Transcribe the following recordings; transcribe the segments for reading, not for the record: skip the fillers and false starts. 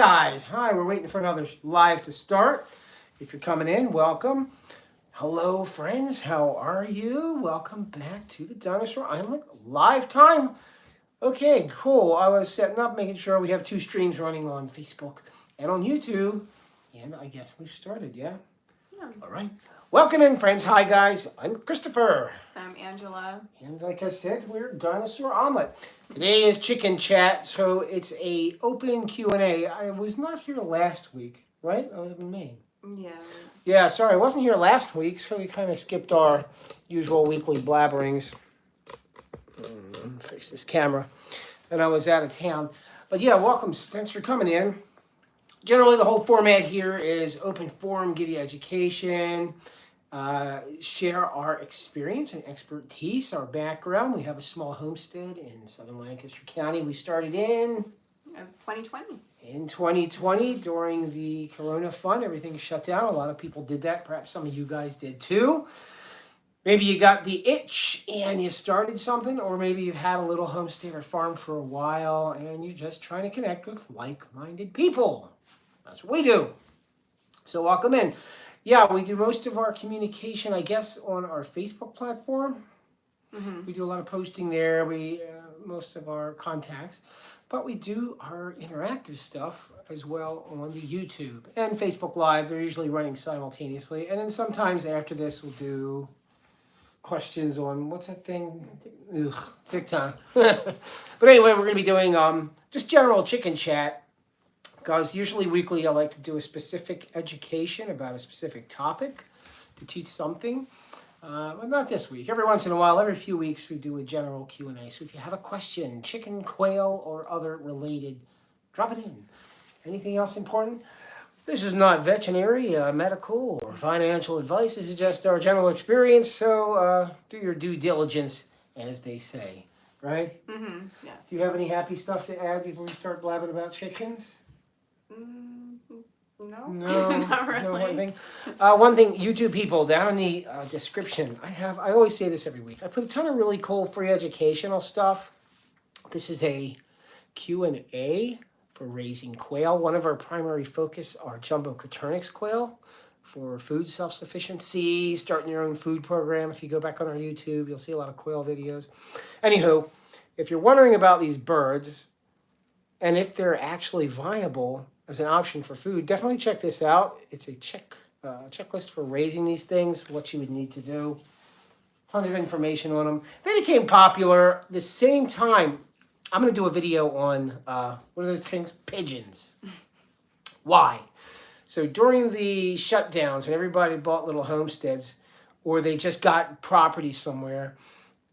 guys. Hi, we're waiting for another live to start. If you're coming in, welcome. Hello, friends. How are you? Welcome back to the Dinosaur Omelette live time. Okay, cool. I was setting up, making sure we have two streams running on Facebook and on YouTube. And I guess we've started, yeah? Yeah. All right. Welcome in, friends. Hi, guys. I'm Christopher. I'm Angela. And like I said, we're Dinosaur Omelette. Today is chicken chat, so it's a open Q&A. I was not here last week, right? I was in Maine. Yeah. Yeah, sorry, I wasn't here last week, so we kind of skipped our usual weekly blabberings. Fix this camera. And I was out of town. But yeah, welcome. Thanks for coming in. Generally, the whole format here is open forum, give you education, share our experience and expertise, our background. We have a small homestead in southern Lancaster County. We started in 2020. In 2020, during the Corona Fund, everything shut down. A lot of people did that. Perhaps some of you guys did too. Maybe you got the itch and you started something, or maybe you've had a little homestead or farm for a while and you're just trying to connect with like-minded people. That's what we do. So welcome in. Yeah, we do most of our communication, I guess, on our Facebook platform. Mm-hmm. We do a lot of posting there. Most of our contacts, but we do our interactive stuff as well on the YouTube and Facebook Live. They're usually running simultaneously, and then sometimes after this we'll do questions on what's that thing? TikTok. But anyway, we're going to be doing just general chicken chat, because usually weekly I like to do a specific education about a specific topic to teach something. But not this week. Every once in a while, every few weeks, we do a general Q&A. So if you have a question, chicken, quail, or other related, drop it in. Anything else important? This is not veterinary, medical, or financial advice. This is just our general experience. So do your due diligence, as they say. Right? Mm-hmm. Yes. Do you have any happy stuff to add before we start blabbing about chickens? No, not really. No one thing. One thing, YouTube people, down in the description, I always say this every week. I put a ton of really cool free educational stuff. This is a Q&A for raising quail. One of our primary focus are jumbo coturnix quail for food self-sufficiency, starting your own food program. If you go back on our YouTube, you'll see a lot of quail videos. Anywho, if you're wondering about these birds and if they're actually viable as an option for food, definitely check this out. It's a checklist for raising these things, what you would need to do. Tons of information on them. They became popular the same time. I'm going to do a video on, what are those things? Pigeons. Why? So during the shutdowns, when everybody bought little homesteads, or they just got property somewhere,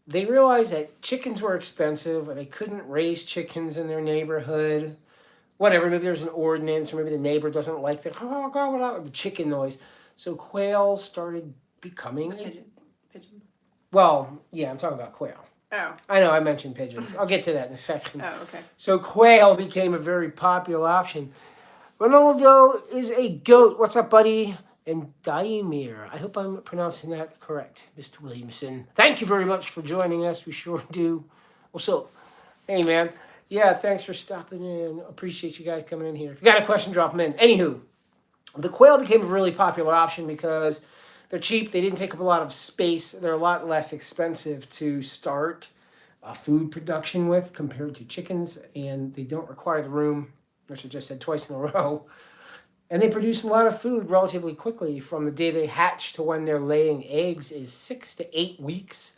they realized that chickens were expensive, or they couldn't raise chickens in their neighborhood. Whatever, maybe there's an ordinance, or maybe the neighbor doesn't like the chicken noise. So quail started becoming... Pigeons? Well, yeah, I'm talking about quail. Oh. I know, I mentioned pigeons. I'll get to that in a second. Oh, okay. So quail became a very popular option. Ronaldo is a goat. What's up, buddy? And Daimir. I hope I'm pronouncing that correct, Mr. Williamson. Thank you very much for joining us. We sure do. Also, hey, man. Yeah, thanks for stopping in. Appreciate you guys coming in here. If you got a question, drop them in. Anywho, the quail became a really popular option because they're cheap. They didn't take up a lot of space. They're a lot less expensive to start food production with compared to chickens. And they don't require the room, which I just said twice in a row. And they produce a lot of food relatively quickly. From the day they hatch to when they're laying eggs is 6 to 8 weeks.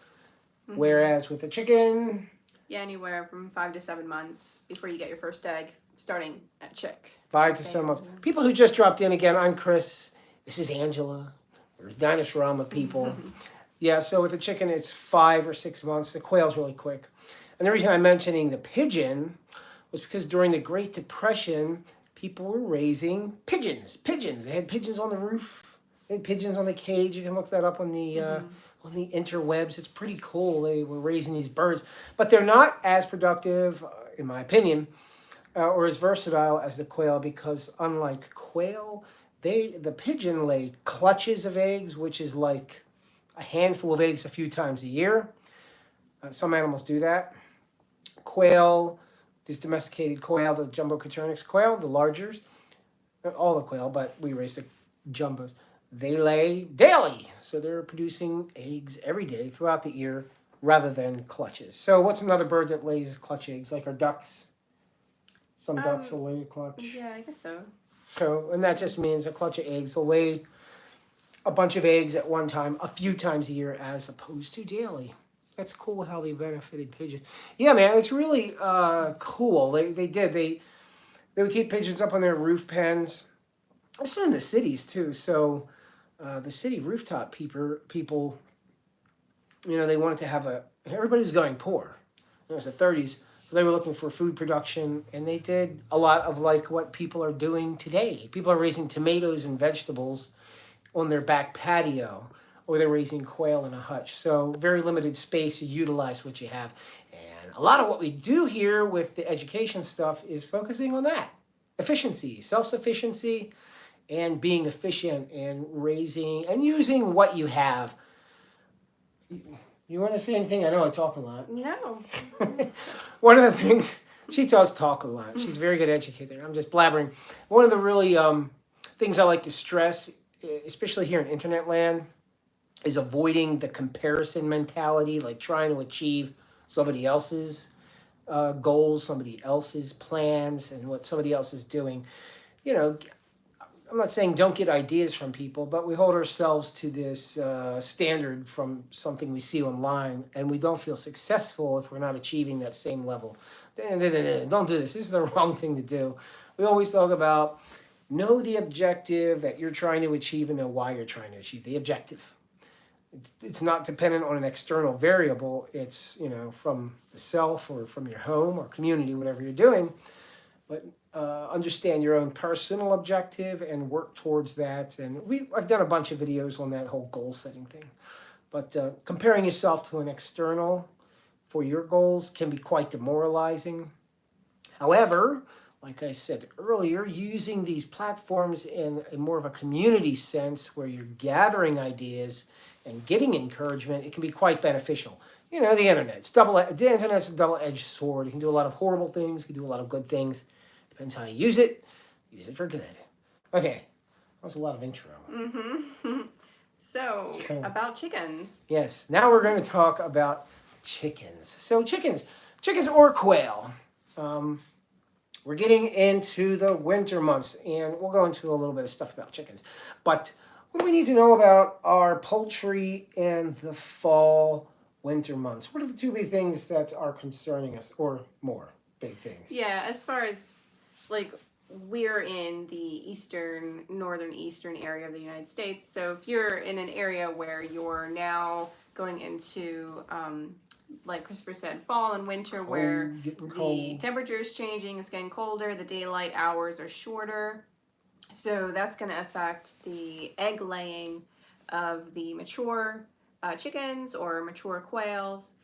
Mm-hmm. Whereas with a chicken... Yeah, anywhere from 5 to 7 months before you get your first egg, starting at chick. 5 to 7 months. People who just dropped in again, I'm Chris. This is Angela. We're Dinosaur Omelette people. Yeah, so with the chicken, it's 5 or 6 months. The quail's really quick. And the reason I'm mentioning the pigeon was because during the Great Depression, people were raising pigeons. They had pigeons on the roof. They had pigeons on the cage. You can look that up on the interwebs. It's pretty cool. They were raising these birds. But they're not as productive, in my opinion, or as versatile as the quail, because unlike quail, the pigeon lay clutches of eggs, which is like a handful of eggs a few times a year. Some animals do that. Quail is domesticated quail, the jumbo Coturnix quail, the largers, all the quail, but we raise the jumbos. They lay daily, so they're producing eggs every day throughout the year rather than clutches. So what's another bird that lays clutch eggs, like our ducks? Some ducks will lay a clutch. Yeah, I guess so. So, and that just means a clutch of eggs. They'll lay a bunch of eggs at one time, a few times a year, as opposed to daily. That's cool how they benefited pigeons. Yeah, man, it's really cool. They would keep pigeons up on their roof pens. This is in the cities too. So the city rooftop people, they wanted to have everybody was going poor. It was the 30s. So they were looking for food production, and they did a lot of like what people are doing today. People are raising tomatoes and vegetables on their back patio, or they're raising quail in a hutch. So very limited space to utilize what you have. And a lot of what we do here with the education stuff is focusing on that. Efficiency, self-sufficiency, and being efficient and raising and using what you have. You want to say anything? I know I talk a lot. No. One of the things, she does talk a lot. She's a very good educator. I'm just blabbering. One of the really things I like to stress, especially here in internet land, is avoiding the comparison mentality, like trying to achieve somebody else's goals, somebody else's plans, and what somebody else is doing. I'm not saying don't get ideas from people, but we hold ourselves to this standard from something we see online, and we don't feel successful if we're not achieving that same level. Don't do this. This is the wrong thing to do. We always talk about know the objective that you're trying to achieve and know why you're trying to achieve the objective. It's not dependent on an external variable. It's, from the self or from your home or community, whatever you're doing. But understand your own personal objective and work towards that. And I've done a bunch of videos on that whole goal setting thing. But comparing yourself to an external for your goals can be quite demoralizing. However, like I said earlier, using these platforms in more of a community sense where you're gathering ideas and getting encouragement, it can be quite beneficial. The internet. The internet's a double-edged sword. You can do a lot of horrible things. You can do a lot of good things. Depends how you use it. Use it for good. Okay. That was a lot of intro. Mm-hmm. So, about chickens. Yes. Now we're going to talk about chickens. So chickens or quail. We're getting into the winter months, and we'll go into a little bit of stuff about chickens. But what do we need to know about our poultry in the fall, winter months? What are the two big things that are concerning us, or more big things? Yeah, as far as, we're in the northern eastern area of the United States. So if you're in an area where you're now going into, like Christopher said, fall and winter, where the temperature is changing, it's getting colder, the daylight hours are shorter. So that's going to affect the egg laying of the mature chickens or mature quails,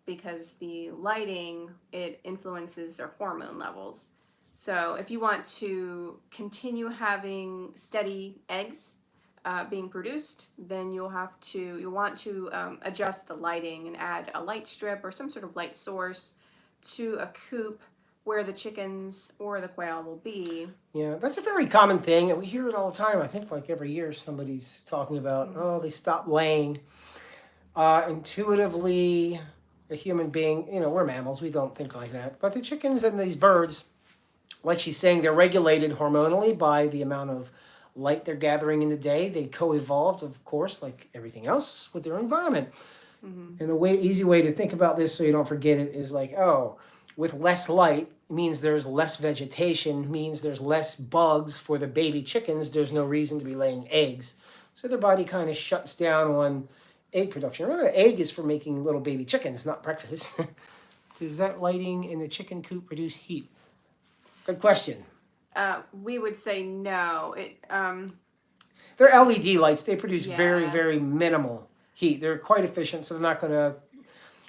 because the lighting, it influences their hormone levels. So if you want to continue having steady eggs being produced, then you'll want to adjust the lighting and add a light strip or some sort of light source to a coop where the chickens or the quail will be. Yeah, that's a very common thing, and we hear it all the time. I think every year somebody's talking about, they stopped laying. Intuitively, a human being, we're mammals, we don't think like that. But the chickens and these birds, like she's saying, they're regulated hormonally by the amount of light they're gathering in the day. They co-evolved, of course, like everything else, with their environment. Mm-hmm. And easy way to think about this so you don't forget it is with less light, means there's less vegetation, means there's less bugs for the baby chickens. There's no reason to be laying eggs. So their body kind of shuts down on egg production. Remember, the egg is for making little baby chickens, not breakfast. Does that lighting in the chicken coop produce heat? Good question. We would say no. They're LED lights. They produce very, very minimal heat. They're quite efficient, so they're not going to...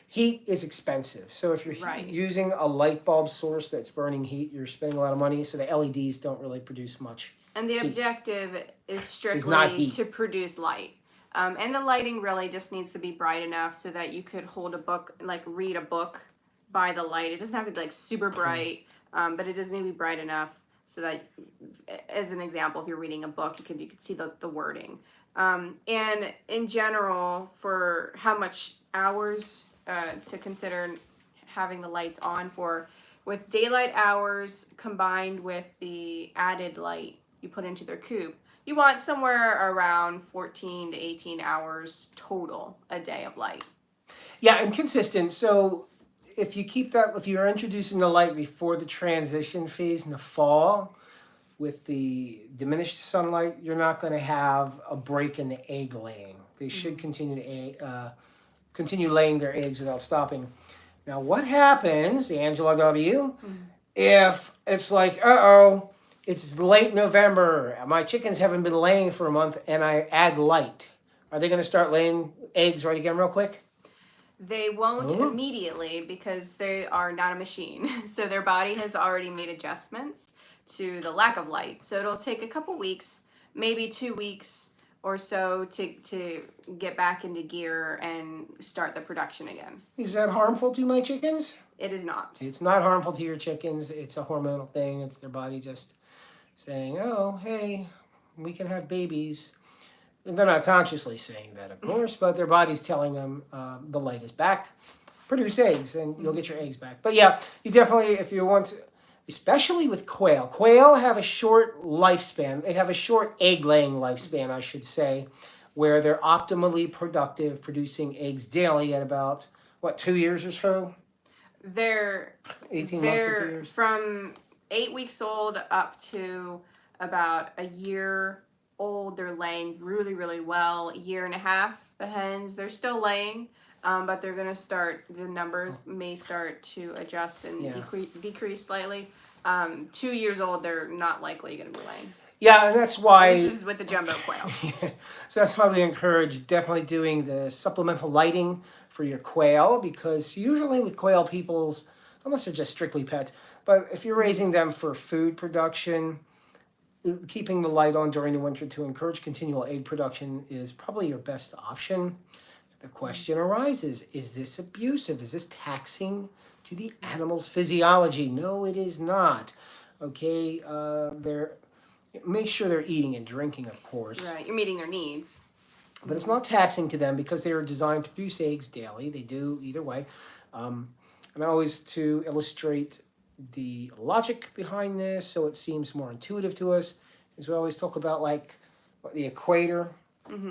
Heat is expensive. So if you're using a light bulb source that's burning heat, you're spending a lot of money. So the LEDs don't really produce much And the heat. Objective is strictly to produce light. And the lighting really just needs to be bright enough so that you could hold a book, read a book by the light. It doesn't have to be like super bright, but it does need to be bright enough so that, as an example, if you're reading a book, you could see the wording. And in general, for how much hours to consider having the lights on for, with daylight hours combined with the added light you put into their coop, you want somewhere around 14 to 18 hours total a day of light. Yeah, and consistent. So if you keep that, if you're introducing the light before the transition phase in the fall, with the diminished sunlight, you're not going to have a break in the egg laying. They should continue to continue laying their eggs without stopping. Now, what happens, Angela W., if it's like, it's late November, my chickens haven't been laying for a month, and I add light? Are they going to start laying eggs right again real quick? They won't immediately, because they are not a machine. So their body has already made adjustments to the lack of light. So it'll take a couple weeks, maybe 2 weeks or so to get back into gear and start the production again. Is that harmful to my chickens? It is not. It's not harmful to your chickens. It's a hormonal thing. It's their body just saying, oh, hey, we can have babies. And they're not consciously saying that, of course, but their body's telling them the light is back. Produce eggs, and you'll get your eggs back. But yeah, you definitely, if you want to, especially with quail. Quail have a short lifespan. They have a short egg-laying lifespan, I should say, where they're optimally productive, producing eggs daily at about, 2 years or so? They're 18 months to 2 years? From 8 weeks old up to about a year old. They're laying really, really well. A year and a half, the hens, they're still laying. But they're going to start, the numbers may start to adjust and decrease slightly. 2 years old, they're not likely going to be laying. Yeah, and that's why... This is with the jumbo quail. So that's why we encourage definitely doing the supplemental lighting for your quail, because usually with quail peoples, unless they're just strictly pets, but if you're raising them for food production, keeping the light on during the winter to encourage continual egg production is probably your best option. The question arises, is this abusive? Is this taxing to the animal's physiology? No, it is not. Okay, make sure they're eating and drinking, of course. Right, you're meeting their needs. But it's not taxing to them because they are designed to produce eggs daily. They do either way. And always to illustrate the logic behind this so it seems more intuitive to us, is we always talk about like the equator,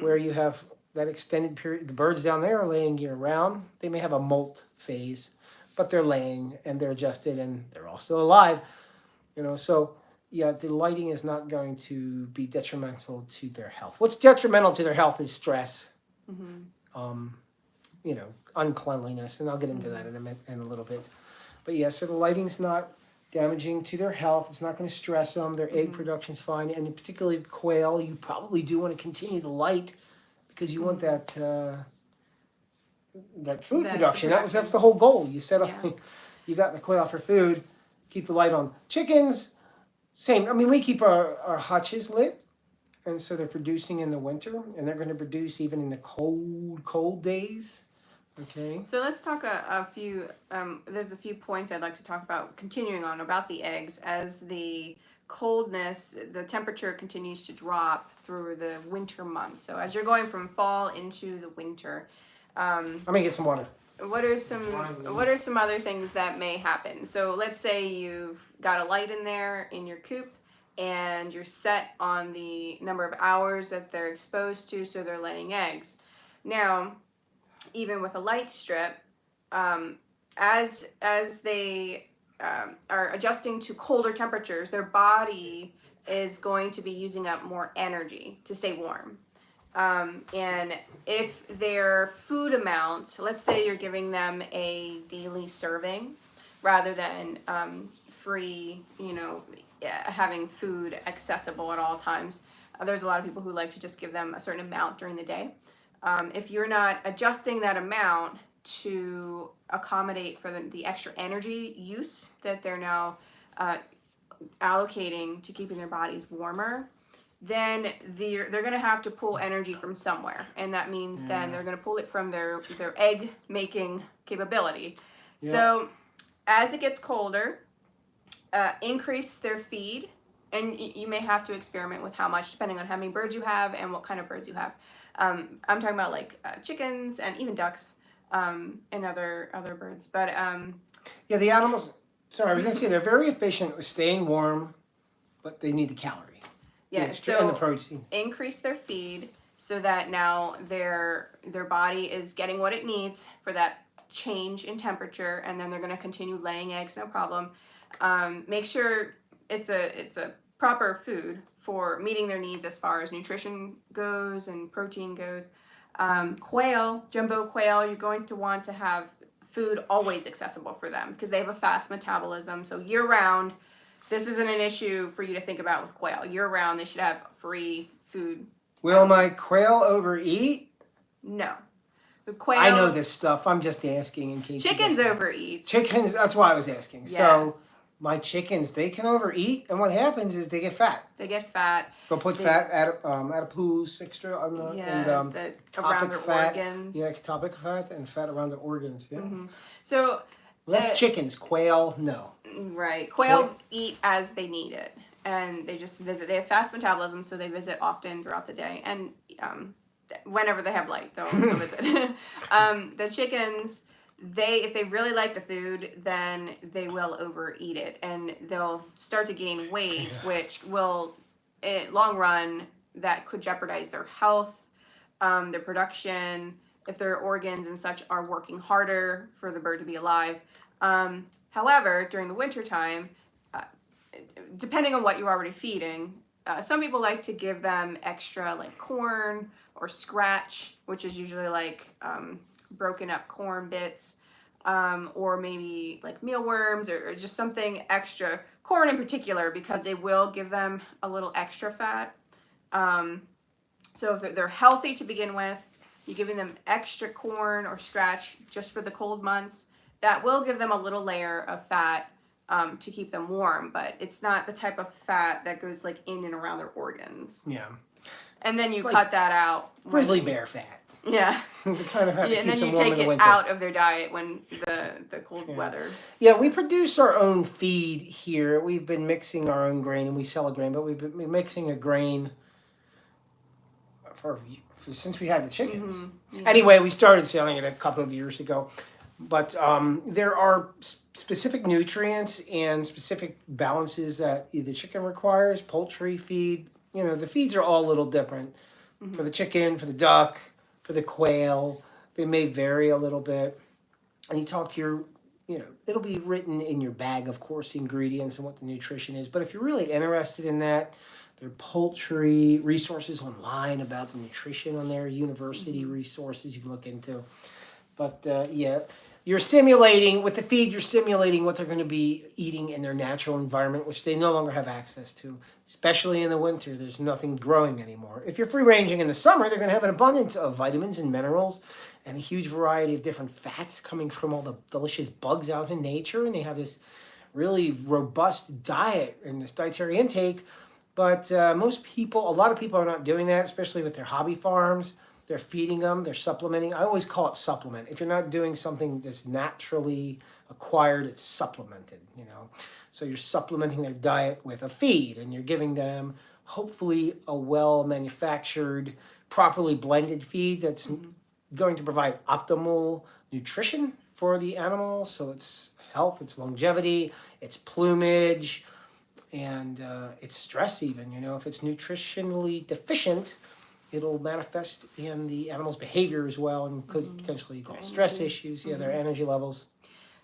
where you have that extended period. The birds down there are laying year round. They may have a molt phase, but they're laying and they're adjusted and they're all still alive. So yeah, the lighting is not going to be detrimental to their health. What's detrimental to their health is stress, uncleanliness, and I'll get into that in a little bit. But yeah, so the lighting's not damaging to their health. It's not going to stress them. Their egg production's fine, and particularly quail, you probably do want to continue the light because you want that food production. That's the whole goal. You set up, you got the quail for food. Keep the light on. Chickens, same. I mean, we keep our hutches lit, and so they're producing in the winter, and they're going to produce even in the cold days. Okay. So let's talk a few. There's a few points I'd like to talk about. Continuing on about the eggs, as the coldness, the temperature continues to drop through the winter months. So as you're going from fall into the winter, I'm gonna get some water. What are some other things that may happen? So let's say you've got a light in there in your coop, and you're set on the number of hours that they're exposed to, so they're laying eggs. Now, even with a light strip, as they are adjusting to colder temperatures, their body is going to be using up more energy to stay warm. And if their food amount, let's say you're giving them a daily serving rather than free, having food accessible at all times. There's a lot of people who like to just give them a certain amount during the day. If you're not adjusting that amount to accommodate for the extra energy use that they're now allocating to keeping their bodies warmer, then they're going to have to pull energy from somewhere. And that means then they're going to pull it from their egg making capability. Yeah. So as it gets colder, increase their feed, and you may have to experiment with how much, depending on how many birds you have and what kind of birds you have. I'm talking about like chickens and even ducks and other birds. But yeah, the animals. Sorry, I was gonna say they're very efficient with staying warm, but they need the calorie. yeah, And the protein. increase their feed so that now their body is getting what it needs for that change in temperature, and then they're going to continue laying eggs, no problem. Make sure it's a proper food for meeting their needs as far as nutrition goes and protein goes. Quail, jumbo quail, you're going to want to have food always accessible for them because they have a fast metabolism. So year round, this isn't an issue for you to think about with quail. Year round, they should have free food. Will my quail overeat? No. The quail. I know this stuff. I'm just asking in case. Chickens overeat. Chickens. That's why I was asking. Yes. So my chickens, they can overeat, and what happens is they get fat. They get fat. They'll put fat, adipose extra on the around their fat, organs. Yeah, ectopic fat and fat around the organs. Yeah. Mm-hmm. So less chickens. Quail, no. Right. Quail eat as they need it, and they just visit. They have fast metabolism, so they visit often throughout the day, and whenever they have light, they'll visit. The chickens, if they really like the food, then they will overeat it, and they'll start to gain weight, which will, in long run, that could jeopardize their health, their production, if their organs and such are working harder for the bird to be alive. However, during the winter time, depending on what you're already feeding, some people like to give them extra like corn or scratch, which is usually like broken up corn bits, or maybe like mealworms or just something extra. Corn in particular, because it will give them a little extra fat. So if they're healthy to begin with, you're giving them extra corn or scratch just for the cold months. That will give them a little layer of fat to keep them warm, but it's not the type of fat that goes like in and around their organs. Yeah. And then you cut that out. Grizzly bear fat. Yeah. The kind of fat that and keeps then them you warm take in the it winter. out of their diet when the cold weather. Yeah, we produce our own feed here. We've been mixing our own grain, and we sell a grain, but we've been mixing a grain since we had the chickens. Mm-hmm. Yeah. Anyway, we started selling it a couple of years ago. But there are specific nutrients and specific balances that the chicken requires. Poultry feed, the feeds are all a little different. For the chicken, for the duck, for the quail, they may vary a little bit. And you talk to your, it'll be written in your bag, of course, the ingredients and what the nutrition is. But if you're really interested in that, there are poultry resources online about the nutrition on there, university resources you can look into. But you're simulating, with the feed, you're simulating what they're going to be eating in their natural environment, which they no longer have access to. Especially in the winter, there's nothing growing anymore. If you're free ranging in the summer, they're going to have an abundance of vitamins and minerals and a huge variety of different fats coming from all the delicious bugs out in nature. And they have this really robust diet and this dietary intake. But a lot of people are not doing that, especially with their hobby farms. They're feeding them, they're supplementing. I always call it supplement. If you're not doing something that's naturally acquired, it's supplemented, So you're supplementing their diet with a feed, and you're giving them hopefully a well-manufactured, properly blended feed that's going to provide optimal nutrition for the animal. So it's health, it's longevity, it's plumage, and it's stress even. If it's nutritionally deficient, it'll manifest in the animal's behavior as well, and could potentially cause stress issues, their energy levels.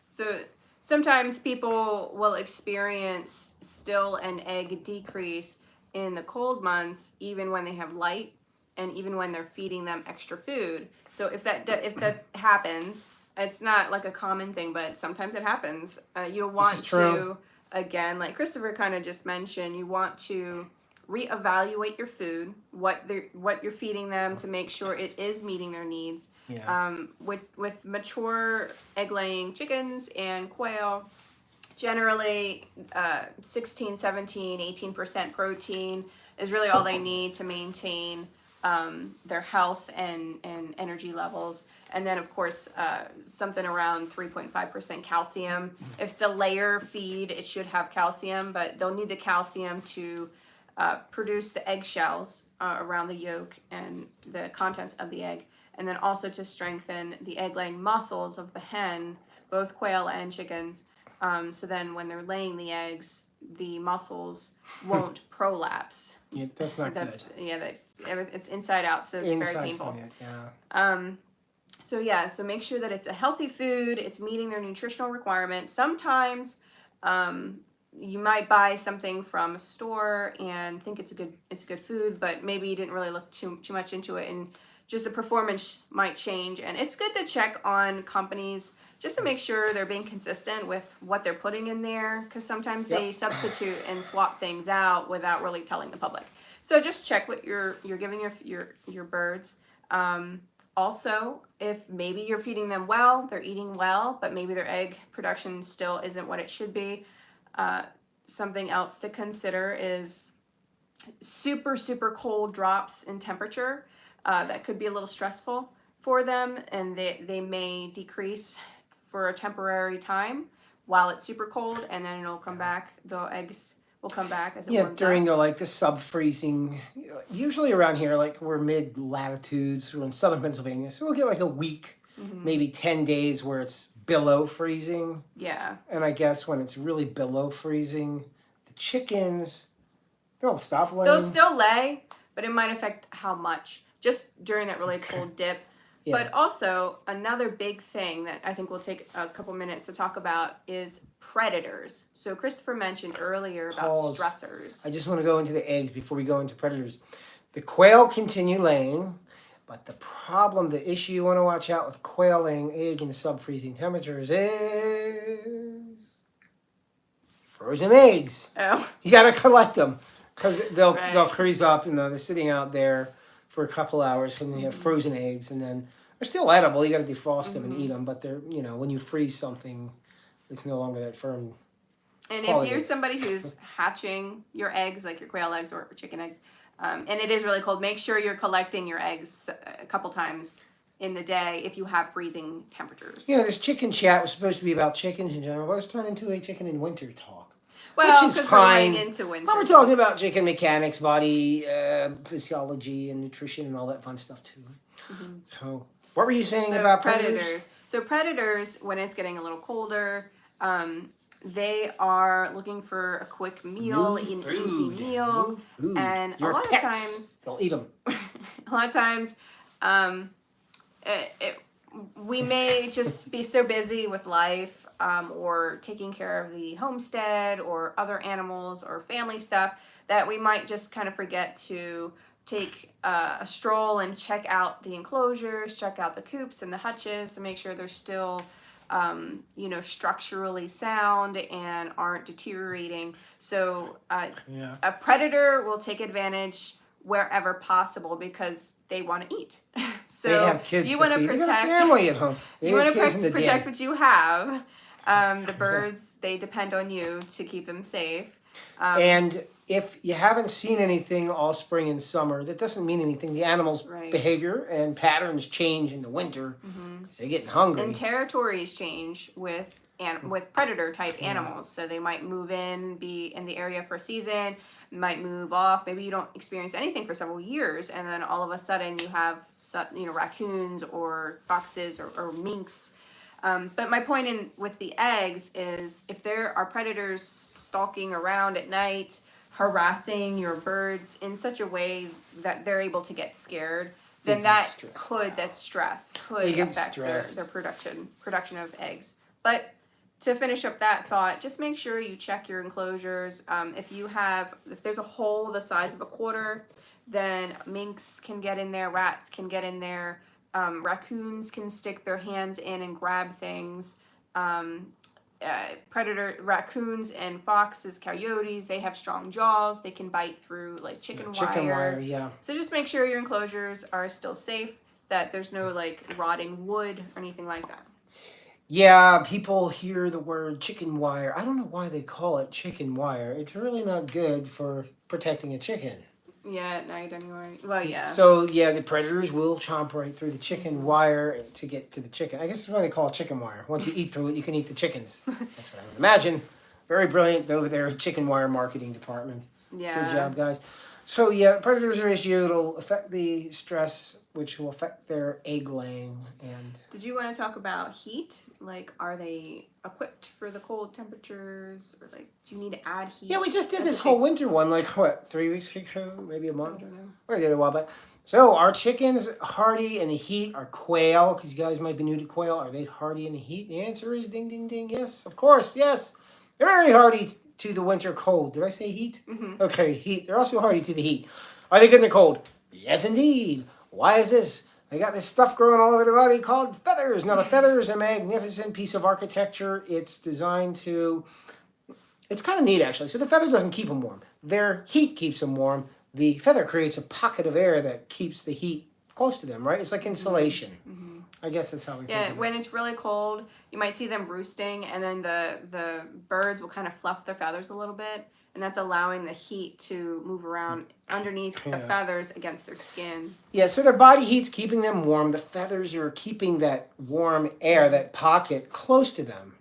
So sometimes people will experience still an egg decrease in the cold months, even when they have light, and even when they're feeding them extra food. So if that happens, it's not like a common thing, but sometimes it happens. You'll want to, again, like Christopher kind of just mentioned, you want to reevaluate your food, what you're feeding them, to make sure it is meeting their needs. Yeah. With mature egg-laying chickens and quail, generally 16, 17, 18% protein is really all they need to maintain their health and energy levels. And then, of course, something around 3.5% calcium. If it's a layer feed, it should have calcium, but they'll need the calcium to produce the eggshells around the yolk and the contents of the egg. And then also to strengthen the egg-laying muscles of the hen, both quail and chickens. So then when they're laying the eggs, the muscles won't prolapse. Yeah, that's not good. Yeah, it's inside out, so it's very painful. So make sure that it's a healthy food, it's meeting their nutritional requirements. Sometimes you might buy something from a store and think it's a good food, but maybe you didn't really look too much into it, and just the performance might change. And it's good to check on companies just to make sure they're being consistent with what they're putting in there, because sometimes they substitute and swap things out without really telling the public. So just check what you're giving your birds. Also, if maybe you're feeding them well, they're eating well, but maybe their egg production still isn't what it should be. Something else to consider is super cold drops in temperature. That could be a little stressful for them, and they may decrease for a temporary time while it's super cold, and then it'll come back. The eggs will come back as it warms during up. the sub-freezing. Usually around here, we're mid-latitudes, we're in southern Pennsylvania, so we'll get a week, maybe 10 days where it's below freezing. Yeah. And I guess when it's really below freezing, the chickens, they'll stop laying. They'll still lay, but it might affect how much, just during that really cold dip. Yeah. But also, another big thing that I think we'll take a couple minutes to talk about is predators. So Christopher mentioned earlier about stressors. I just want to go into the eggs before we go into predators. The quail continue laying, but the issue you want to watch out with quail laying egg in sub-freezing temperatures is frozen eggs. Oh. You got to collect them, because they'll freeze up, they're sitting out there for a couple hours when they have frozen eggs, and then they're still edible. You got to defrost them and eat them, but they're, when you freeze something, it's no longer that firm. And if you're somebody who's hatching your eggs, like your quail eggs or chicken eggs, and it is really cold, make sure you're collecting your eggs a couple times in the day if you have freezing temperatures. This chicken chat was supposed to be about chickens in general, but it's turned into a chicken in winter talk. Well, which is fine. We're going into winter. But we're talking about chicken mechanics, body physiology, and nutrition, and all that fun stuff too. So, what were you saying about predators? So predators, when it's getting a little colder, they are looking for a quick meal, an easy meal, and a lot of times they'll eat them. A lot of times, we may just be so busy with life, or taking care of the homestead or other animals or family stuff, that we might just kind of forget to take a stroll and check out the enclosures, check out the coops and the hutches to make sure they're still structurally sound and aren't deteriorating. So a predator will take advantage wherever possible because they want to eat. So they have kids you want to protect family at home. You want to protect what you have. The birds, they depend on you to keep them safe. And if you haven't seen anything all spring and summer, that doesn't mean anything. The animals' behavior and patterns change in the winter because they're getting hungry. And territories change with predator type animals. So they might move in, be in the area for a season, might move off. Maybe you don't experience anything for several years, and then all of a sudden you have raccoons or foxes or minks. But my point with the eggs is, if there are predators stalking around at night, harassing your birds in such a way that they're able to get scared, then that stress could affect their production of eggs. But to finish up that thought, just make sure you check your enclosures. If there's a hole the size of a quarter, then minks can get in there, rats can get in there, raccoons can stick their hands in and grab things. Raccoons and foxes, coyotes, they have strong jaws. They can bite through chicken wire. Chicken wire, yeah. So just make sure your enclosures are still safe, that there's no rotting wood or anything like that. Yeah, people hear the word chicken wire. I don't know why they call it chicken wire. It's really not good for protecting a chicken. Yeah, at night anyway. Well, yeah. So yeah, the predators will chomp right through the chicken wire to get to the chicken. I guess that's why they call it chicken wire. Once you eat through it, you can eat the chickens. That's what I would imagine. Very brilliant over there, chicken wire marketing department. Yeah. Good job, guys. So yeah, predators are an issue. It'll affect the stress, which will affect their egg laying. And did you want to talk about heat? Like, are they equipped for the cold temperatures, or like, do you need to add heat? yeah, we just did this whole winter one, like what, 3 weeks ago, maybe a month. I don't know. Or did a while back. So our chickens hardy in the heat are quail, because you guys might be new to quail. Are they hardy in the heat? The answer is ding, ding, ding. Yes, of course, yes. They're very hardy to the winter cold. Did I say heat? Mm-hmm. Okay, heat. They're also hardy to the heat. Are they good in the cold? Yes, indeed. Why is this? They got this stuff growing all over their body called feathers. Now, the feather is a magnificent piece of architecture. It's designed to... It's kind of neat, actually. So the feather doesn't keep them warm. Their heat keeps them warm. The feather creates a pocket of air that keeps the heat close to them, right? It's like insulation. Mm-hmm. I guess that's how we think Yeah, of it. when it's really cold, you might see them roosting, and then the birds will kind of fluff their feathers a little bit, and that's allowing the heat to move around underneath the feathers against their skin. Yeah, so their body heat's keeping them warm. The feathers are keeping that warm air, that pocket, close to them.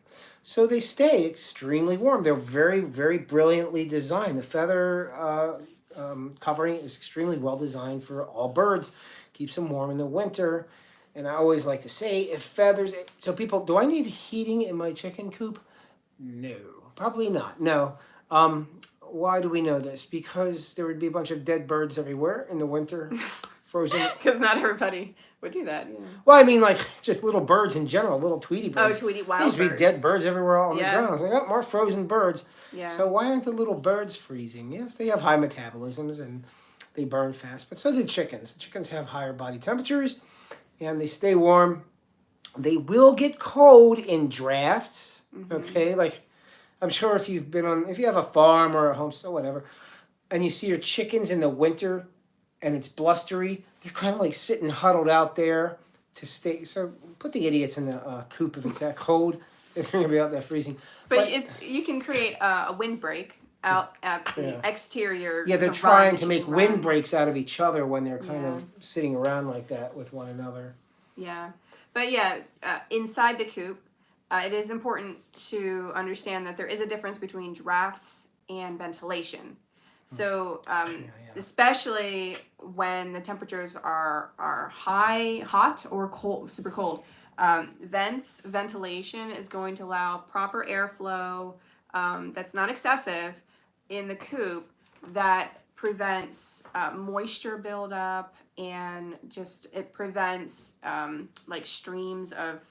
So they stay extremely warm. They're very, very brilliantly designed. The feather covering is extremely well designed for all birds. Keeps them warm in the winter. And I always like to say, if feathers... So people, do I need heating in my chicken coop? No, probably not. No. Why do we know this? Because there would be a bunch of dead birds everywhere in the winter, frozen. Because not everybody would do that. Yeah. Well, I mean, like, just little birds in general, little Tweety birds. Oh, Tweety, wild There used to be birds. dead birds everywhere on Yeah. the ground. So I got more frozen birds. Yeah. So why aren't the little birds freezing? Yes, they have high metabolisms and they burn fast, but so do chickens. The chickens have higher body temperatures and they stay warm. They will get cold in drafts, okay? Like, I'm sure if you have a farm or a homestead, whatever, and you see your chickens in the winter and it's blustery, they're kind of like sitting huddled out there to stay. So put the idiots in the coop if it's that cold. If they're going to be out there freezing. But you can create a windbreak out at the exterior. Yeah, they're the trying run to that make you run. windbreaks out of each other when they're kind of sitting around like that with one another. Yeah. But yeah, inside the coop, it is important to understand that there is a difference between drafts and ventilation. So, especially when the temperatures are hot or cold, super cold, ventilation is going to allow proper airflow that's not excessive in the coop that prevents moisture buildup, and just it prevents like streams of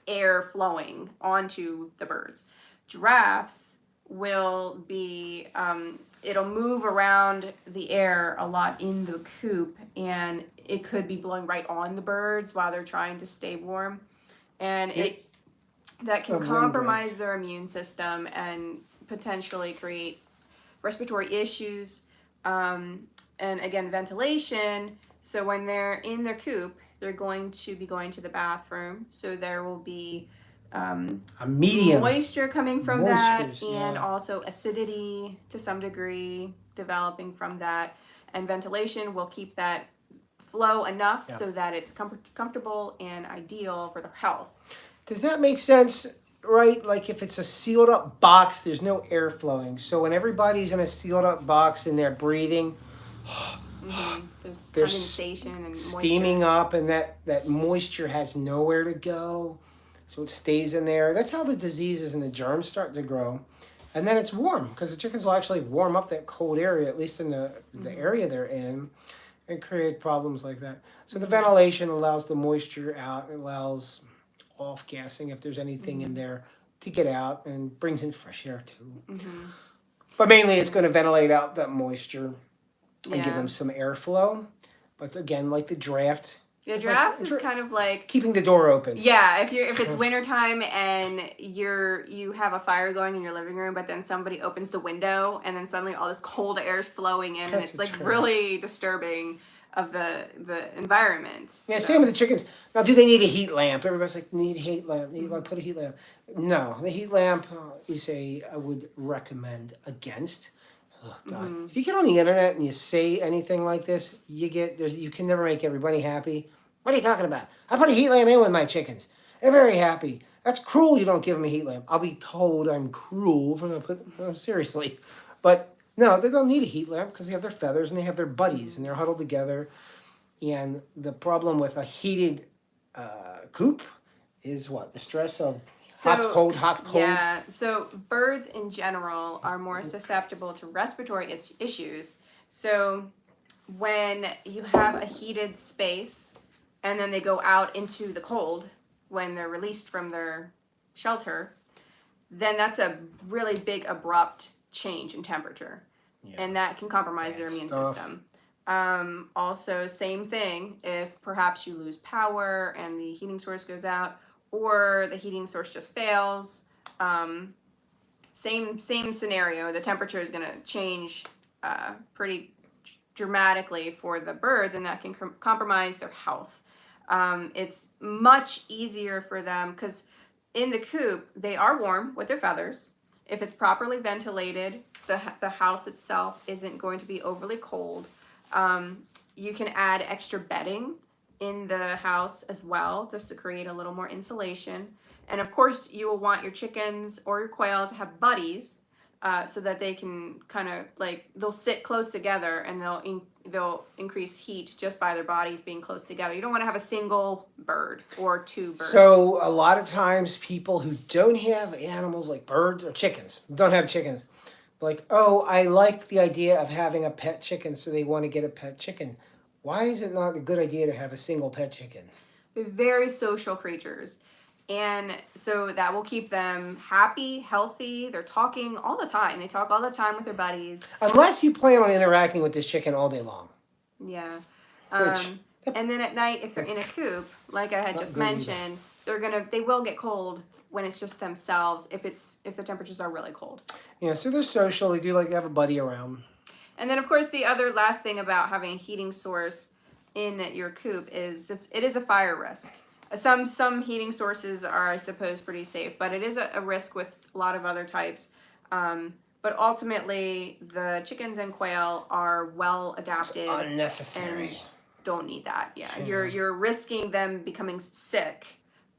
air flowing onto the birds. Drafts will be it'll move around the air a lot in the coop, and it could be blowing right on the birds while they're trying to stay warm, and that can compromise their immune system and potentially create respiratory issues. And again, ventilation. So when they're in their coop, they're going to be going to the bathroom. So there will be A medium moisture coming from that, moistures, and yeah. also acidity to some degree developing from that. And ventilation will keep that flow enough so that it's comfortable and ideal for their health. Does that make sense? Right? Like if it's a sealed up box, there's no air flowing. So when everybody's in a sealed up box and they're breathing, There's they're condensation and moisture. steaming up, and that moisture has nowhere to go. So it stays in there. That's how the diseases and the germs start to grow. And then it's warm, because the chickens will actually warm up that cold area, at least in the area they're in, and create problems like that. So the ventilation allows the moisture out. It allows off-gassing if there's anything in there to get out, and brings in fresh air too. But mainly it's going to ventilate out that moisture and give them some airflow. But again, like the draft. The drafts is kind of like keeping the door open. Yeah, if it's wintertime and you have a fire going in your living room, but then somebody opens the window and then suddenly all this cold air is flowing in, and it's like really disturbing of the environment. Yeah, same with the chickens. Now, do they need a heat lamp? Everybody's like, need a heat lamp. You want to put a heat lamp? No, the heat lamp I would recommend against. Oh, God. If you get on the internet and you say anything like this, you can never make everybody happy. What are you talking about? I put a heat lamp in with my chickens. They're very happy. That's cruel. You don't give them a heat lamp. I'll be told I'm cruel for not putting. No, seriously, but no, they don't need a heat lamp because they have their feathers and they have their buddies and they're huddled together. And the problem with a heated coop is what? The stress of hot, cold, hot, cold. Yeah, so birds in general are more susceptible to respiratory issues. So when you have a heated space and then they go out into the cold when they're released from their shelter, then that's a really big abrupt change in temperature. Yeah. And that can compromise their immune system. Also, same thing if perhaps you lose power and the heating source goes out, or the heating source just fails. Same scenario. The temperature is going to change pretty dramatically for the birds, and that can compromise their health. It's much easier for them because in the coop they are warm with their feathers. If it's properly ventilated, the house itself isn't going to be overly cold. You can add extra bedding in the house as well, just to create a little more insulation. And of course, you will want your chickens or your quail to have buddies, so that they can kind of they'll sit close together and they'll increase heat just by their bodies being close together. You don't want to have a single bird or two birds. So a lot of times people who don't have animals like birds or chickens, don't have chickens, like, oh, I like the idea of having a pet chicken, so they want to get a pet chicken. Why is it not a good idea to have a single pet chicken? They're very social creatures. And so that will keep them happy, healthy. They're talking all the time. They talk all the time with their buddies. Unless you plan on interacting with this chicken all day long. Yeah. And then at night, if they're in a coop, like I had just mentioned, they will get cold when it's just themselves if the temperatures are really cold. Yeah, so they're social. They do like to have a buddy around. And then, of course, the other last thing about having a heating source in your coop is it is a fire risk. Some heating sources are, I suppose, pretty safe, but it is a risk with a lot of other types. But ultimately, the chickens and quail are well adapted. It's unnecessary. And don't need that. Yeah, you're risking them becoming sick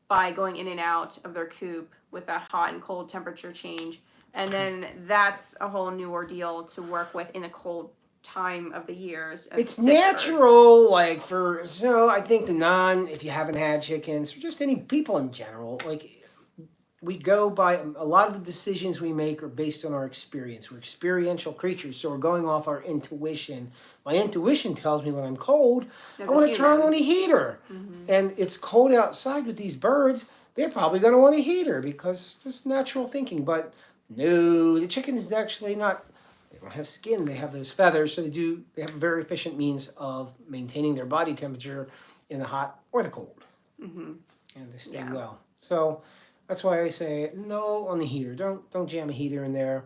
by going in and out of their coop with that hot and cold temperature change. And then that's a whole new ordeal to work with in the cold time of the years. It's natural, I think if you haven't had chickens, or just any people in general, we go by, a lot of the decisions we make are based on our experience. We're experiential creatures, so we're going off our intuition. My intuition tells me when I'm cold, I want to turn on a heater. Mm-hmm. And it's cold outside with these birds, they're probably going to want a heater because just natural thinking. But no, the chickens actually not. They don't have skin. They have those feathers, so they have a very efficient means of maintaining their body temperature in the hot or the cold. Mm-hmm. And they stay well. So that's why I say no on the heater. Don't jam a heater in there.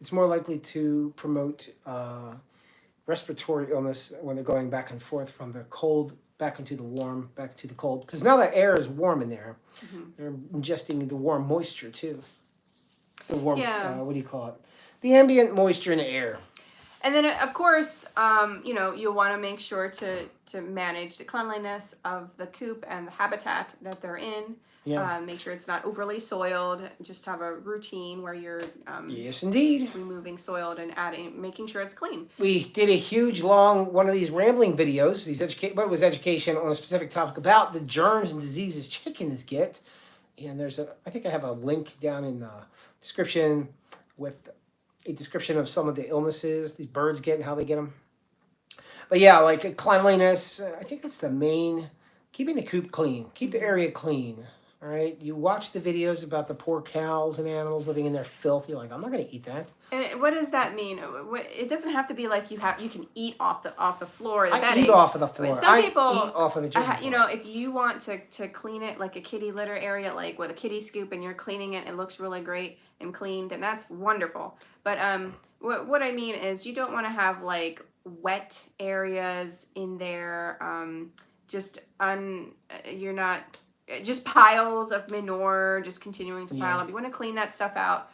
It's more likely to promote respiratory illness when they're going back and forth from the cold back into the warm, back to the cold. Because now that air is warm in there, they're ingesting the warm moisture too. The warm, what do you call it? The ambient moisture in the air. And then, of course, you'll want to make sure to manage the cleanliness of the coop and the habitat that they're in. Yeah. Make sure it's not overly soiled. Just have a routine where you're yes, indeed, removing soiled and making sure it's clean. We did a huge, long one of these rambling videos. Education on a specific topic about the germs and diseases chickens get. And I think I have a link down in the description with a description of some of the illnesses these birds get and how they get them. But yeah, cleanliness, I think that's the main, keeping the coop clean, keep the area clean. All right, you watch the videos about the poor cows and animals living in their filth. You're like, I'm not going to eat that. And what does that mean? It doesn't have to be like you can eat off the floor. Or the bedding. Eat off of the floor. Some people eat off of the floor. If you want to clean it like a kitty litter area, like with a kitty scoop, and you're cleaning it, it looks really great and clean, then that's wonderful. But what I mean is you don't want to have wet areas in there. You're not. Just piles of manure, just continuing to pile up. You want to clean that stuff out.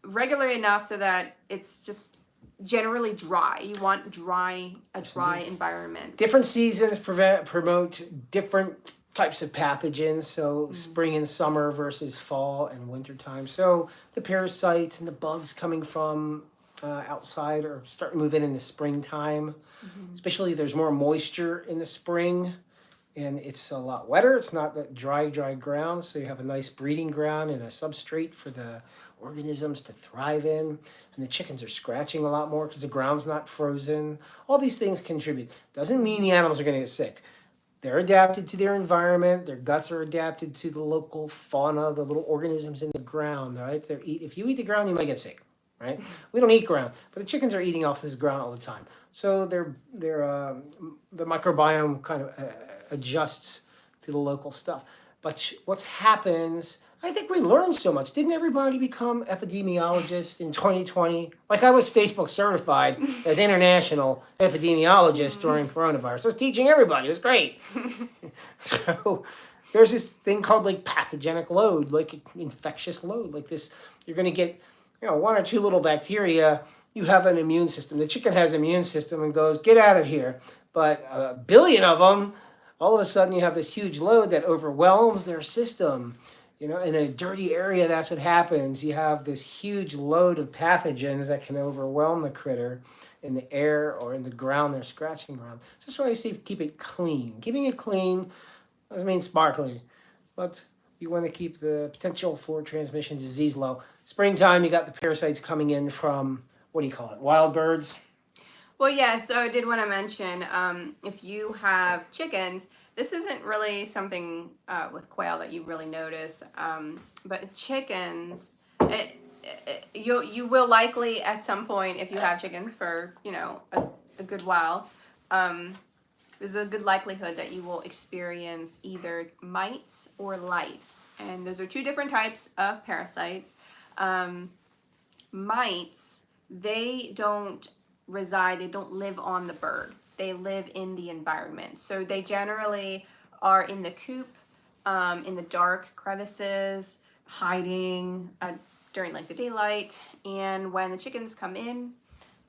regularly enough so that it's just generally dry. You want a dry environment. Different seasons promote different types of pathogens. So spring and summer versus fall and winter time. So the parasites and the bugs coming from outside are starting to move in the springtime. Especially there's more moisture in the spring. And it's a lot wetter. It's not that dry ground. So you have a nice breeding ground and a substrate for the organisms to thrive in. And the chickens are scratching a lot more because the ground's not frozen. All these things contribute. Doesn't mean the animals are going to get sick. They're adapted to their environment. Their guts are adapted to the local fauna, the little organisms in the ground, right? If you eat the ground, you might get sick, right? We don't eat ground, but the chickens are eating off this ground all the time. So the microbiome kind of adjusts to the local stuff. But what happens, I think we learned so much. Didn't everybody become epidemiologists in 2020? Like I was Facebook certified as international epidemiologist during coronavirus. I was teaching everybody. It was great. So there's this thing called like pathogenic load, like infectious load. Like this, you're going to get, one or two little bacteria. You have an immune system. The chicken has an immune system and goes, get out of here. But a billion of them, all of a sudden you have this huge load that overwhelms their system. In a dirty area, that's what happens. You have this huge load of pathogens that can overwhelm the critter in the air or in the ground they're scratching around. So that's why I say keep it clean. Keeping it clean doesn't mean sparkly, but you want to keep the potential for transmission disease low. Springtime, you got the parasites coming in from, what do you call it, wild birds? Well, yeah, so I did want to mention, if you have chickens, this isn't really something with quail that you really notice, but chickens, you will likely at some point, if you have chickens for, a good while, there's a good likelihood that you will experience either mites or lice. And those are two different types of parasites. Mites, they don't live on the bird. They live in the environment. So they generally are in the coop, in the dark crevices, hiding during like the daylight. And when the chickens come in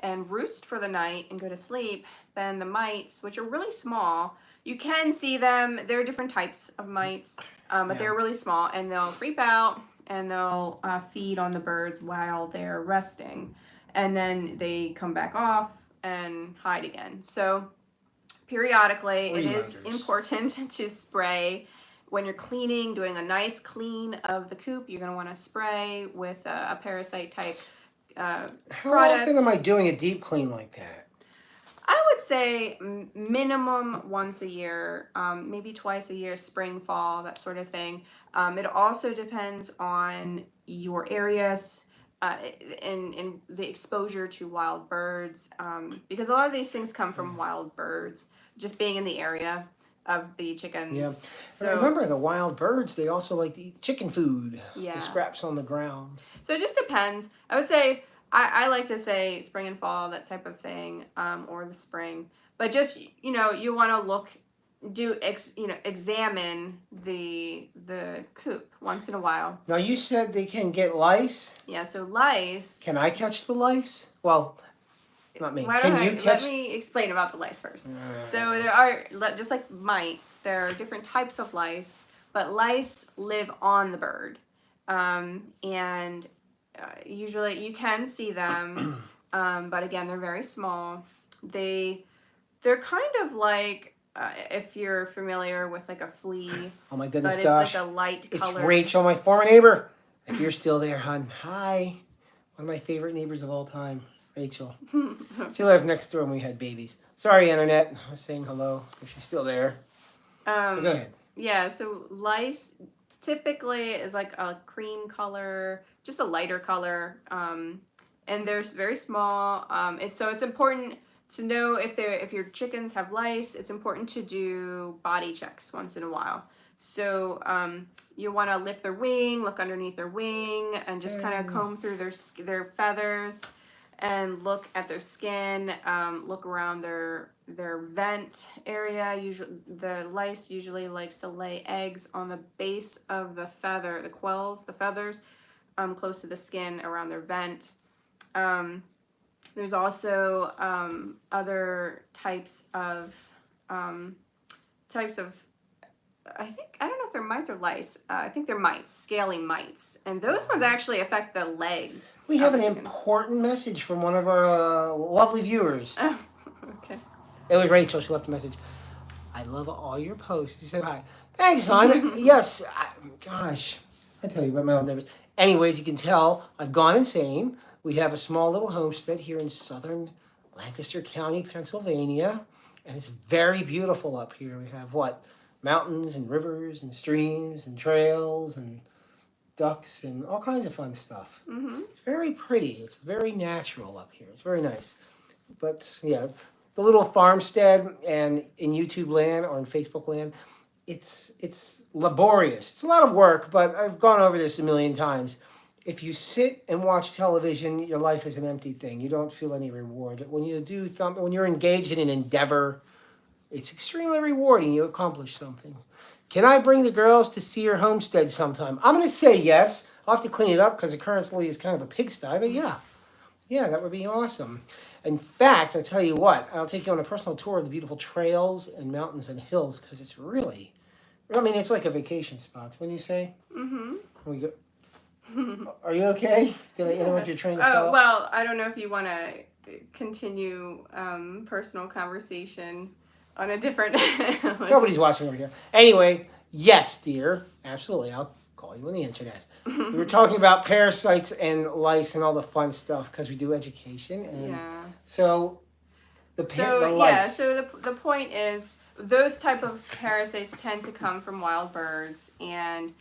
and roost for the night and go to sleep, then the mites, which are really small, you can see them. There are different types of mites, but they're really small, and they'll creep out and they'll feed on the birds while they're resting. And then they come back off and hide again. So periodically, it is important to spray. When you're cleaning, doing a nice clean of the coop, you're going to want to spray with a parasite type How product. often am I doing a deep clean like that? I would say minimum once a year, maybe twice a year, spring, fall, that sort of thing. It also depends on your areas and the exposure to wild birds, because a lot of these things come from wild birds, just being in the area of the chickens. Yeah. So But remember, the wild birds, they also like to eat chicken food, Yeah. the scraps on the ground. So it just depends. I would say, I like to say spring and fall, that type of thing, or the spring. But just, you want to examine the coop once in a while. Now, you said they can get lice. Yeah, so lice. Can I catch the lice? Well, not me. Let me explain about the lice first. So there are, just like mites, there are different types of lice, but lice live on the bird. And usually you can see them, but again, they're very small. They're kind of like, if you're familiar with like a flea. Oh my goodness, but gosh. it's like a light color. It's Rachel, my former neighbor. If you're still there, hon. Hi. One of my favorite neighbors of all time, Rachel. She lived next door when we had babies. Sorry, Internet. I was saying hello if she's still there. But go ahead. Yeah, so lice typically is like a cream color, just a lighter color, and they're very small. It's important to know if your chickens have lice. It's important to do body checks once in a while. So you want to lift their wing, look underneath their wing, and just kind of comb through their feathers, and look at their skin. Look around their vent area. Usually, the lice usually likes to lay eggs on the base of the feather, the quills, the feathers. close to the skin around their vent. There's also other types of I don't know if they're mites or lice. I think they're mites, scaly mites, and those ones actually affect the legs. We have of an the chickens. important message from one of our lovely viewers. Oh, okay. It was Rachel. She left a message. I love all your posts. She said hi. Thanks, hon. Yes. Gosh, I tell you about my own neighbors. Anyways, you can tell I've gone insane. We have a small little homestead here in southern Lancaster County, Pennsylvania, and it's very beautiful up here. We have mountains and rivers and streams and trails and ducks and all kinds of fun stuff. Mm-hmm. It's very pretty. It's very natural up here. It's very nice. But yeah, the little farmstead and in YouTube land or in Facebook land, it's laborious. It's a lot of work, but I've gone over this a million times. If you sit and watch television, your life is an empty thing. You don't feel any reward. When you do something, when you're engaged in an endeavor, it's extremely rewarding. You accomplish something. Can I bring the girls to see your homestead sometime? I'm going to say yes. I'll have to clean it up because it currently is kind of a pigsty, but yeah. Yeah, that would be awesome. In fact, I tell you what, I'll take you on a personal tour of the beautiful trails and mountains and hills because it's really, it's like a vacation spot. Wouldn't you say? Mm-hmm. We go. Are you okay? Did I interrupt your train of thought? Oh, well, I don't know if you want to continue personal conversation on a different... Nobody's watching over here. Anyway, yes, dear. Absolutely. I'll call you on the internet. We were talking about parasites and lice and all the fun stuff because we do education. And yeah. so the lice. Yeah, so the point is those type of parasites tend to come from wild birds, and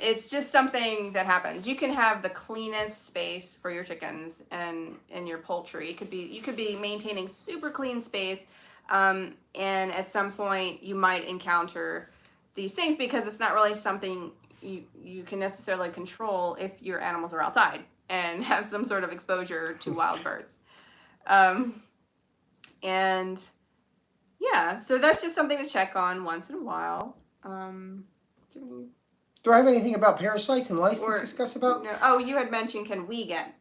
it's just something that happens. You can have the cleanest space for your chickens and your poultry. You could be maintaining super clean space, and at some point you might encounter these things because it's not really something you can necessarily control if your animals are outside and have some sort of exposure to wild birds. And yeah, so that's just something to check on once in a while. Do I have anything about parasites and lice to discuss about? No. Oh, you had mentioned, can we get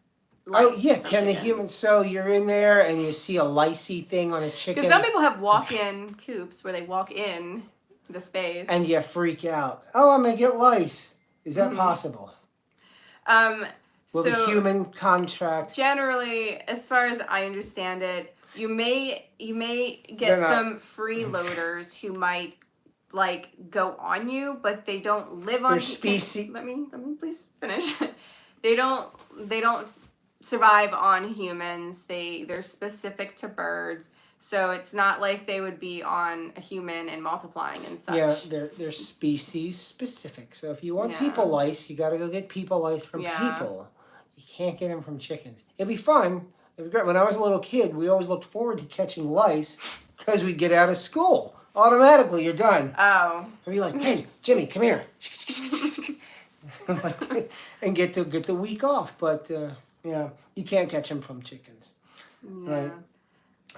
lice? Oh, yeah, can the humans? So you're in there and you see a licey thing on a chicken. Because some people have walk-in coops where they walk in the space. And you freak out. Oh, I'm going to get lice. Is that possible? Will the human contract? Generally, as far as I understand it, you may get some freeloaders who might go on you, but they don't live on. Their species. Let me please finish. They don't survive on humans. They're specific to birds. So it's not like they would be on a human and multiplying and such. Yeah, they're species specific. So if you want people lice, you got to go get people lice from people. You can't get them from chickens. It'd be fun. It'd be great. When I was a little kid, we always looked forward to catching lice because we'd get out of school. Automatically, you're done. Oh. And you're like, hey, Jimmy, come here. And get the week off. But, you can't catch them from chickens. Yeah. Right?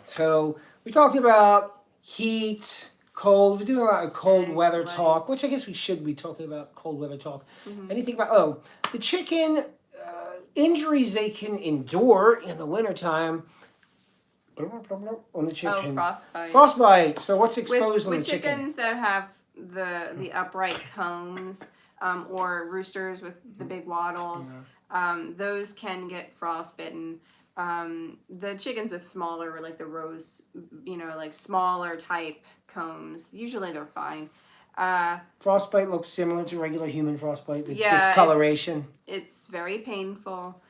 So we talked about heat, cold. We're doing a lot of cold weather talk, which I guess we should be talking about cold weather talk. Mm-hmm. Anything about, the chicken injuries they can endure in the wintertime on the chicken. Oh, frostbite. Frostbite. So what's exposed on the chicken? With chickens that have the upright combs or roosters with the big wattles, those can get frostbitten. The chickens with smaller, like the rows, smaller type combs, usually they're fine. Frostbite looks similar to regular human frostbite, the discoloration. It's very painful.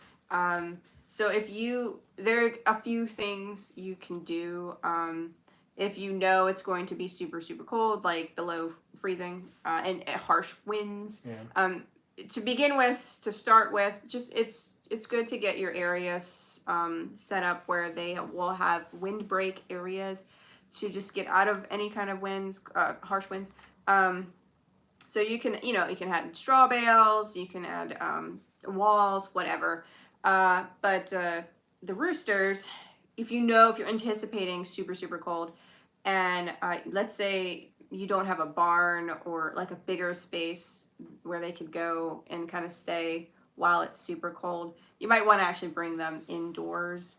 So there are a few things you can do. If you know it's going to be super, super cold, like below freezing and harsh winds. Yeah. To start with, just it's good to get your areas set up where they will have windbreak areas to just get out of any kind of winds, harsh winds. So you can add straw bales, you can add walls, whatever. But the roosters, if you're anticipating super, super cold, and let's say you don't have a barn or like a bigger space where they could go and kind of stay while it's super cold. You might want to actually bring them indoors,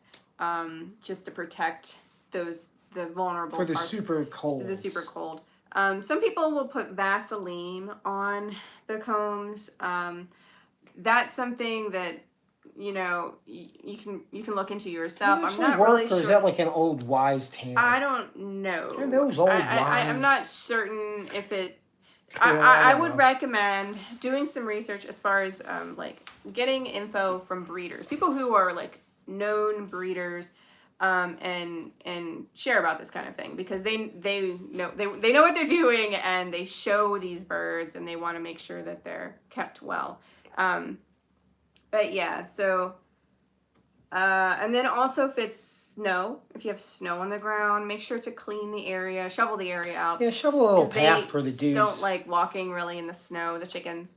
just to protect the vulnerable for the parts. super cold. So the super cold. Some people will put Vaseline on the combs. That's something that, you know, you can look into yourself. I'm not really sure. Or is that like an old wives' tale? I don't know. And those old wives. I'm not certain if it. I would recommend doing some research as far as like getting info from breeders, people who are like known breeders, and share about this kind of thing, because they know what they're doing, and they show these birds, and they want to make sure that they're kept well. But yeah, so and then also if you have snow on the ground, make sure to clean the area, shovel the area out. Yeah, shovel a little path for the dudes. Don't like walking really in the snow, the chickens.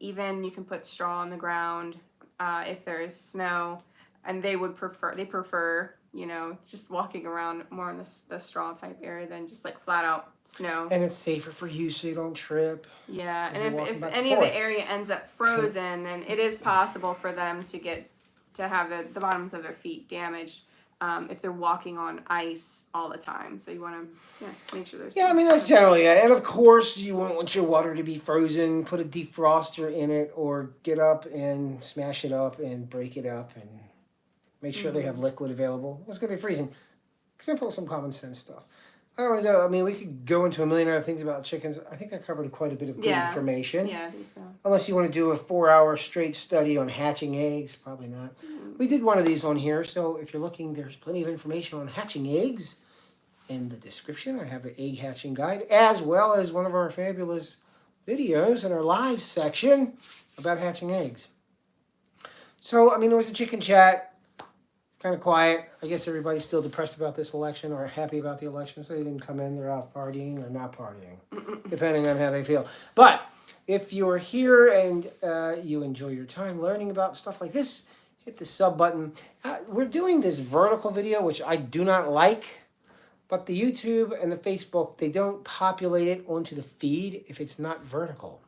Even you can put straw on the ground if there is snow, and they prefer, you know, just walking around more in the straw type area than just like flat out snow. And it's safer for you so you don't trip. Yeah, and if any of the area ends up frozen, then it is possible for them to have the bottoms of their feet damaged if they're walking on ice all the time. So you want to make sure there's... Yeah, I mean, that's generally it. And of course, you won't want your water to be frozen. Put a defroster in it, or get up and smash it up and break it up and make sure they have liquid available. It's going to be freezing. Simple, some common sense stuff. I don't know. I mean, we could go into a million other things about chickens. I think I covered quite a bit of good information. Yeah, I think so. Unless you want to do a 4-hour straight study on hatching eggs, probably not. We did one of these on here, so if you're looking, there's plenty of information on hatching eggs in the description. I have the egg hatching guide, as well as one of our fabulous videos in our live section about hatching eggs. So, I mean, it was a chicken chat. Kind of quiet. I guess everybody's still depressed about this election, or happy about the election, so they didn't come in. They're out partying or not partying, depending on how they feel. But if you're here and you enjoy your time learning about stuff like this, hit the sub button. We're doing this vertical video, which I do not like, but the YouTube and the Facebook, they don't populate it onto the feed if it's not vertical.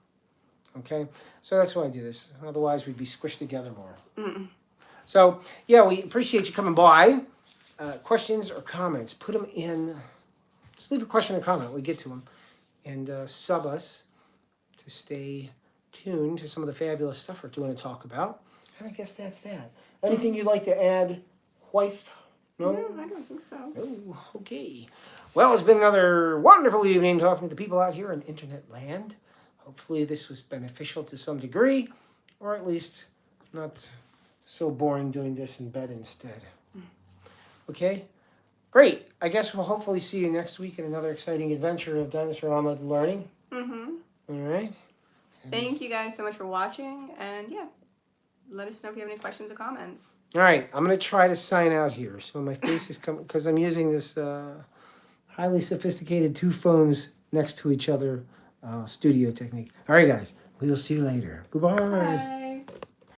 Okay? So that's why I do this. Otherwise, we'd be squished together more. So, yeah, we appreciate you coming by. Questions or comments, put them in. Just leave a question or comment. We get to them. And sub us to stay tuned to some of the fabulous stuff we're doing to talk about. And I guess that's that. Anything you'd like to add, wife? No, I don't think so. Oh, okay. Well, it's been another wonderful evening talking to the people out here in internet land. Hopefully this was beneficial to some degree, or at least not so boring doing this in bed instead. Okay? Great. I guess we'll hopefully see you next week in another exciting adventure of Dinosaur Omelette learning. All right? Thank you guys so much for watching. And yeah, let us know if you have any questions or comments. All right. I'm going to try to sign out here. So my face is coming, because I'm using this highly sophisticated 2 phones next to each other studio technique. All right, guys. We will see you later. Goodbye. Bye.